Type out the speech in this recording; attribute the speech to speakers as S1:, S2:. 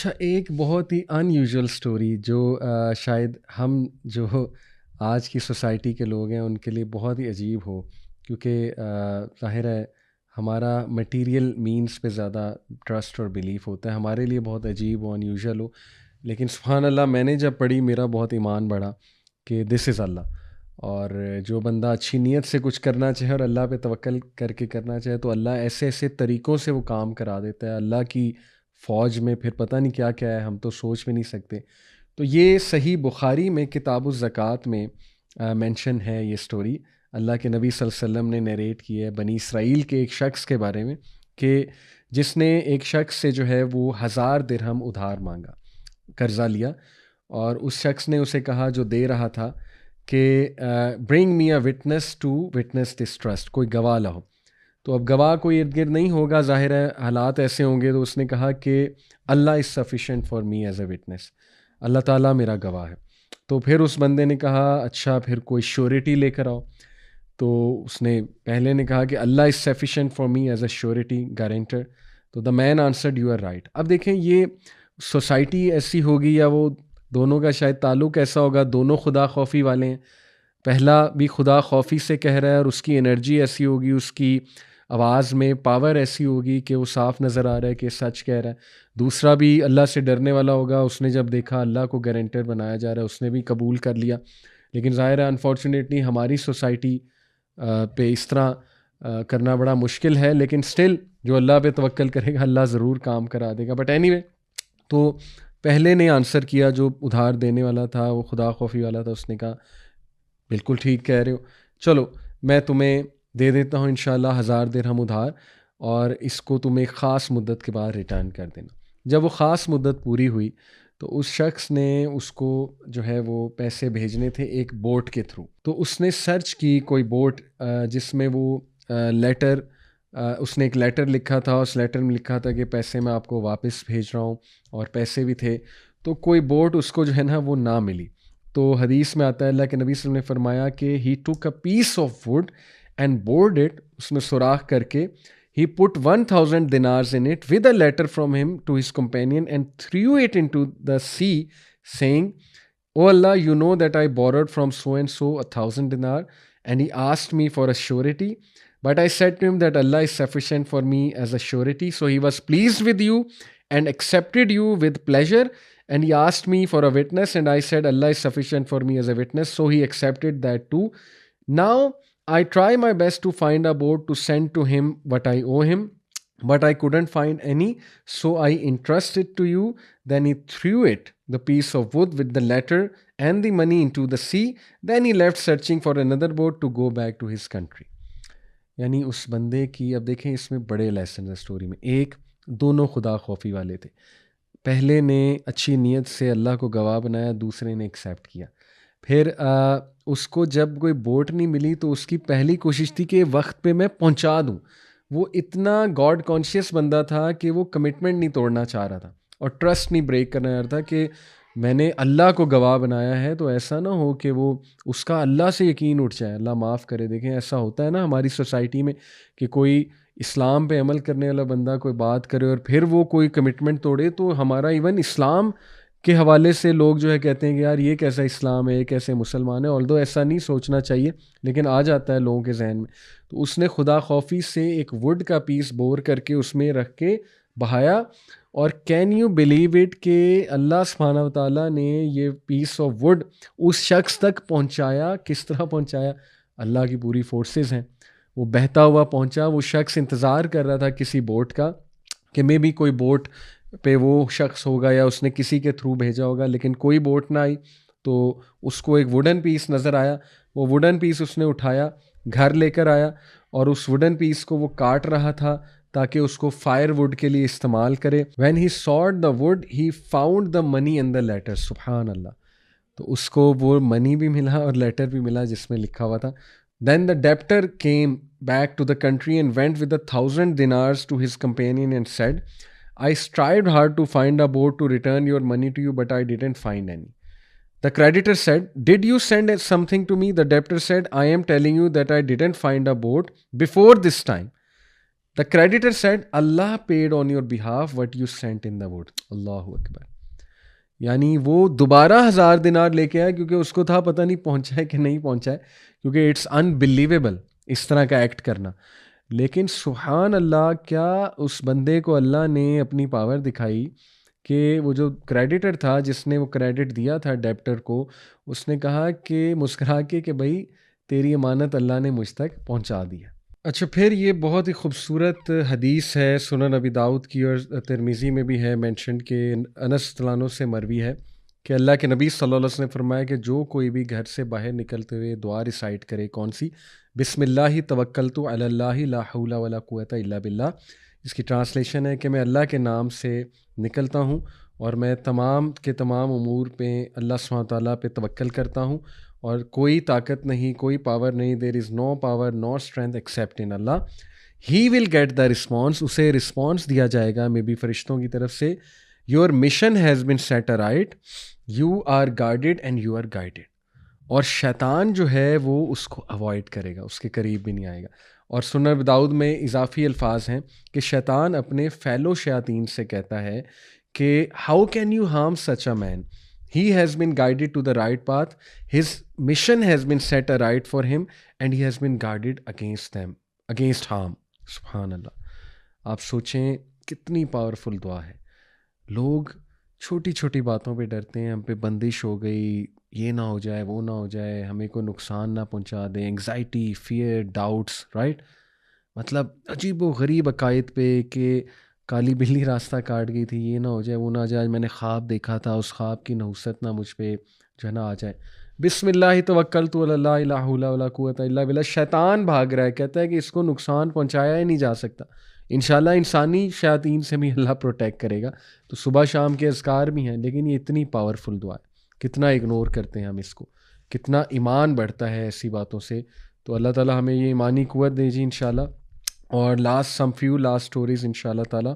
S1: اچھا، ایک بہت ہی ان یوزول اسٹوری جو شاید ہم جو آج کی سوسائٹی کے لوگ ہیں ان کے لیے بہت ہی عجیب ہو، کیونکہ ظاہر ہے ہمارا مٹیریل مینس پہ زیادہ ٹرسٹ اور بلیف ہوتا ہے، ہمارے لیے بہت عجیب ہو، ان یوزول ہو، لیکن سبحان اللہ میں نے جب پڑھی میرا بہت ایمان بڑھا کہ دس از اللہ. اور جو بندہ اچھی نیت سے کچھ کرنا چاہے اور اللہ پہ توکل کر کے کرنا چاہے تو اللہ ایسے ایسے طریقوں سے وہ کام کرا دیتا ہے. اللہ کی فوج میں پھر پتہ نہیں کیا کیا ہے، ہم تو سوچ بھی نہیں سکتے. تو یہ صحیح بخاری میں کتاب الزکوٰۃ میں مینشن ہے یہ سٹوری. اللہ کے نبی صلی اللہ علیہ وسلم نے نیریٹ کی ہے بنی اسرائیل کے ایک شخص کے بارے میں کہ جس نے ایک شخص سے جو ہے وہ 1000 درہم ادھار مانگا، قرضہ لیا، اور اس شخص نے اسے کہا جو دے رہا تھا کہ bring me a witness to witness this trust, کوئی گواہ لاؤ. تو اب گواہ کوئی ارد گرد نہیں ہوگا، ظاہر ہے حالات ایسے ہوں گے، تو اس نے کہا کہ Allah is sufficient for me as a witness, اللہ تعالیٰ میرا گواہ ہے. تو پھر اس بندے نے کہا اچھا پھر کوئی شیورٹی لے کر آؤ. تو اس نے پہلے نے کہا کہ Allah is sufficient for me as a surety guarantor. تو the man answered you are right. اب دیکھیں یہ سوسائٹی ایسی ہوگی یا وہ دونوں کا شاید تعلق ایسا ہوگا، دونوں خدا خوفی والے ہیں. پہلا بھی خدا خوفی سے کہہ رہا ہے اور اس کی انرجی ایسی ہوگی، اس کی آواز میں پاور ایسی ہوگی کہ وہ صاف نظر آ رہا ہے کہ سچ کہہ رہا ہے. دوسرا بھی اللہ سے ڈرنے والا ہوگا، اس نے جب دیکھا اللہ کو گارنٹر بنایا جا رہا ہے اس نے بھی قبول کر لیا. لیکن ظاہر ہے انفارچونیٹلی ہماری سوسائٹی پہ اس طرح کرنا بڑا مشکل ہے، لیکن سٹل جو اللہ پہ توکل کرے گا اللہ ضرور کام کرا دے گا. بٹ اینی وے، تو پہلے نے آنسر کیا جو ادھار دینے والا تھا، وہ خدا خوفی والا تھا، اس نے کہا بالکل ٹھیک کہہ رہے ہو، چلو میں تمہیں دے دیتا ہوں انشاءاللہ 1000 درہم ادھار، اور اس کو تم ایک خاص مدت کے بعد ریٹرن کر دینا. جب وہ خاص مدت پوری ہوئی تو اس شخص نے اس کو جو ہے وہ پیسے بھیجنے تھے ایک بوٹ کے تھرو. تو اس نے سرچ کی کوئی بوٹ جس میں وہ لیٹر، اس نے ایک لیٹر لکھا تھا، اس لیٹر میں لکھا تھا کہ پیسے میں آپ کو واپس بھیج رہا ہوں، اور پیسے بھی تھے. تو کوئی بوٹ اس کو جو ہے نا وہ نہ ملی. تو حدیث میں آتا ہے اللہ کے نبی صلی اللہ علیہ وسلم نے فرمایا کہ he took a piece of wood and bored it, اس میں سوراخ کر کے ہی پٹ 1000 dinars in it with a letter from him to his companion and threw it into the sea saying, Oh Allah, you know that I borrowed from so and so 1000 dinar and he asked me for a surety, but I said to him that Allah is sufficient for me as a surety, so he was pleased with you and accepted you with pleasure. And he asked me for a witness, and I said, Allah is sufficient for me as a witness. So he accepted that too. Now I try my best to find a boat to send to him what I owe him, but I couldn't find any. So I entrust it to you. Then he threw it, the piece of wood with the letter and the money, into the sea. Then he left searching for another boat to go back to his country. یعنی اس بندے کی، اب دیکھیں اس میں بڑے lesson ہے story میں. ایک، دونوں خدا خوفی والے تھے. پہلے نے اچھی نیت سے اللہ کو گواہ بنایا، دوسرے نے ایکسیپٹ کیا. پھر اس کو جب کوئی بوٹ نہیں ملی تو اس کی پہلی کوشش تھی کہ وقت پہ میں پہنچا دوں. وہ اتنا گاڈ کانشیس بندہ تھا کہ وہ کمٹمنٹ نہیں توڑنا چاہ رہا تھا اور ٹرسٹ نہیں بریک کرنا چاہ رہا تھا کہ میں نے اللہ کو گواہ بنایا ہے تو ایسا نہ ہو کہ وہ اس کا اللہ سے یقین اٹھ جائے. اللہ معاف کرے. دیکھیں ایسا ہوتا ہے نا ہماری سوسائٹی میں کہ کوئی اسلام پہ عمل کرنے والا بندہ کوئی بات کرے اور پھر وہ کوئی کمٹمنٹ توڑے، تو ہمارا ایون اسلام کے حوالے سے لوگ جو ہے کہتے ہیں کہ یار یہ کیسا اسلام ہے، یہ کیسے مسلمان ہے. آلدو ایسا نہیں سوچنا چاہیے، لیکن آ جاتا ہے لوگوں کے ذہن میں. تو اس نے خدا خوفی سے ایک ووڈ کا پیس بور کر کے اس میں رکھ کے بہایا، اور کین یو بلیو اٹ کہ اللہ سبحانہ و تعالیٰ نے یہ پیس آف ووڈ اس شخص تک پہنچایا. کس طرح پہنچایا؟ اللہ کی پوری فورسز ہیں. وہ بہتا ہوا پہنچا. وہ شخص انتظار کر رہا تھا کسی بوٹ کا کہ مے بی کوئی بوٹ پہ وہ شخص ہوگا یا اس نے کسی کے تھرو بھیجا ہوگا، لیکن کوئی بوٹ نہ آئی. تو اس کو ایک ووڈن پیس نظر آیا. وہ ووڈن پیس اس نے اٹھایا، گھر لے کر آیا، اور اس ووڈن پیس کو وہ کاٹ رہا تھا تاکہ اس کو فائر ووڈ کے لیے استعمال کرے. When he sought the wood he found the money in the letter. سبحان اللہ. تو اس کو وہ منی بھی ملا اور لیٹر بھی ملا جس میں لکھا ہوا تھا. Then the debtor came back to the country and went with 1000 dinars to his companion and said, I strived hard to find a boat to return your money to you, but I didn't find any. The creditor said, Did you send something to me? The debtor said, I am telling you that I didn't find a boat before this time. The creditor said, Allah paid on your behalf what you sent in the wood. اللہ اکبر. یعنی وہ دوبارہ 1000 دینار لے کے آیا کیونکہ اس کو تھا پتہ نہیں پہنچا ہے کہ نہیں پہنچا ہے، کیونکہ اٹس انبلیویبل اس طرح کا ایکٹ کرنا. لیکن سبحان اللہ، کیا اس بندے کو اللہ نے اپنی پاور دکھائی کہ وہ جو کریڈیٹر تھا جس نے وہ کریڈٹ دیا تھا ڈیبٹر کو، اس نے کہا کہ مسکرا کے کہ بھائی تیری امانت اللہ نے مجھ تک پہنچا دیا. اچھا، پھر یہ بہت ہی خوبصورت حدیث ہے، سنن ابی داؤد کی اور ترمذی میں بھی ہے مینشن، کہ انس رضی اللہ عنہ سے مروی ہے کہ اللہ کے نبی صلی اللہ علیہ وسلم نے فرمایا کہ جو کوئی بھی گھر سے باہر نکلتے ہوئے دعا ریسائٹ کرے، کون سی؟ بسم اللہ توکلت علی اللہ لا حول ولا قوۃ الا باللہ. اس کی ٹرانسلیشن ہے کہ میں اللہ کے نام سے نکلتا ہوں اور میں تمام کے تمام امور پہ اللہ سبحانہ تعالیٰ پہ توکل کرتا ہوں، اور کوئی طاقت نہیں، کوئی پاور نہیں، there is no power no strength except in Allah. He will get the response, اسے رسپانس دیا جائے گا، میں بھی فرشتوں کی طرف سے. Your mission has been set right, you are guarded and you are guided. اور شیطان جو ہے وہ اس کو اوائڈ کرے گا، اس کے قریب بھی نہیں آئے گا. اور سنن ابی داؤد میں اضافی الفاظ ہیں کہ شیطان اپنے فیلو شیاطین سے کہتا ہے کہ how can you harm such a man, he has been guided to the right path, his mission has been set aright for him and he has been guarded against them, against harm. سبحان اللہ. آپ سوچیں کتنی powerful دعا ہے. لوگ چھوٹی چھوٹی باتوں پہ ڈرتے ہیں، ہم پہ بندش ہو گئی، یہ نہ ہو جائے وہ نہ ہو جائے، ہمیں کوئی نقصان نہ پہنچا دیں، انگزائٹی، فیئر، ڈاؤٹس، رائٹ. مطلب عجیب و غریب عقائد پہ کہ کالی بلی راستہ کاٹ گئی تھی، یہ نہ ہو جائے وہ نہ جائے، میں نے خواب دیکھا تھا، اس خواب کی نحوست نہ مجھ پہ جو ہے نا آ جائے. بسم اللہ توکلت علی اللہ لا حول ولا قوۃ الا باللہ. شیطان بھاگ رہا ہے، کہتا ہے کہ اس کو نقصان پہنچایا ہی نہیں جا سکتا. انشاءاللہ انسانی شیاطین سے بھی اللہ پروٹیکٹ کرے گا. تو صبح شام کے اذکار بھی ہیں، لیکن یہ اتنی پاورفل دعا ہے، کتنا اگنور کرتے ہیں ہم اس کو، کتنا ایمان بڑھتا ہے ایسی باتوں سے. تو اللہ تعالیٰ ہمیں یہ ایمانی قوت دے جی انشاءاللہ. اور لاسٹ سٹوریز انشاءاللہ تعالیٰ.